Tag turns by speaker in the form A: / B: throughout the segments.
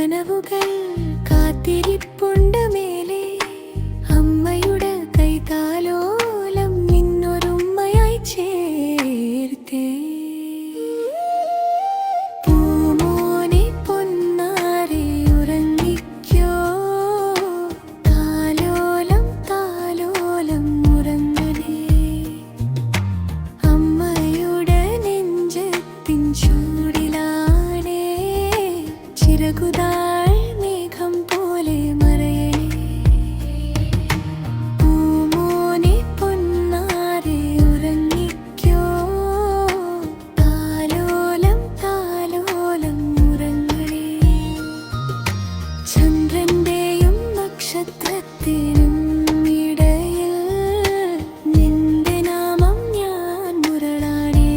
A: കനവുകൾ കാത്തിരിപ്പുണ്ട് മേലെ. അമ്മയുടെ കൈതാലോലം നിന്നൊരുമ്മയായി ചേർത്തേ. പൂമോനെ പൊന്നാരെ ഉറങ്ങിക്കോ, താലോലം താലോലം ഉറങ്ങണേ. അമ്മയുടെ നെഞ്ചത്തിൻ ചൂടിലാണേ ചിറകുതാൾ മേഘം പോലെ മറയണേ. പൂമോനെ പൊന്നാരെ ഉറങ്ങിക്കോ, താലോലം താലോലം ഉറങ്ങണേ. ചന്ദ്രന്റെയും നക്ഷത്രത്തിനും ഇടയിൽ നിന്റെ നാമം ഞാൻ മുരളാണേ.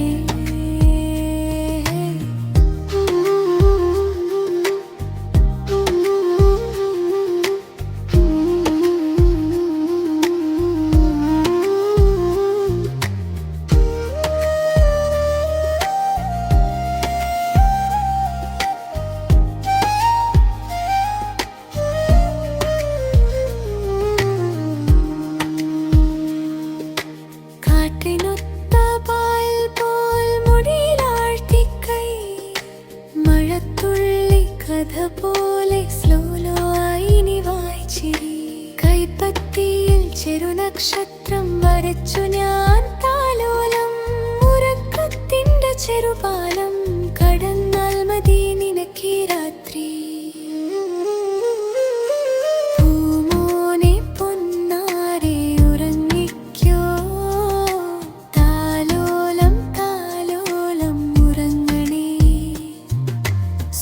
A: കാറ്റിനൊത്ത പായൽ പോൽ മുടിയിലാഴ്ത്തിക്കൈ, മഴത്തുള്ളി കഥ പോലെ സ്ലോലോ ആയി നീ വായിച്ചിരി. കൈപ്പത്തിയിൽ ചെറുനക്ഷത്രം വരച്ചു ഞാൻ താലോലം. ഉറക്കത്തിന്റെ ചെറുപാലം കടന്നാൽ മതി നിനക്കീ രാത്രി. പൂമോനെ പൊന്നാരെ ഉറങ്ങിക്കോ, താലോലം താലോലം ഉറങ്ങണേ.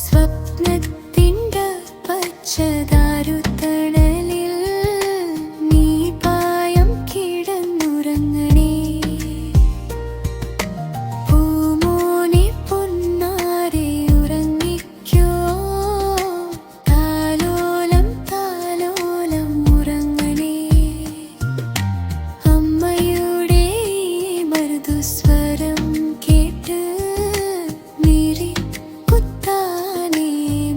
A: സ്വപ്നത്തിൻ്റെ പച്ചദാരുത്തണലിൽ നീ പായം കിടന്നുറങ്ങണേ. പൂമോനെ പൊന്നാരെ ഉറങ്ങിക്കോ, താലോലം താലോലം ഉറങ്ങണേ. അമ്മയുടെ മൃദുസ്വരം കേട്ട് മിഴി കുത്താനേ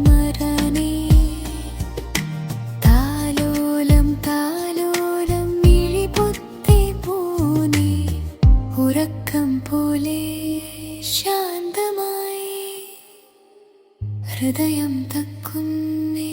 A: മറനേ. താലോലം താലോലം മിഴി പൊത്തേ പോനേ. ഉറക്കം പോലെ ശാന്തമായി ഹൃദയം തക്കുന്നേ.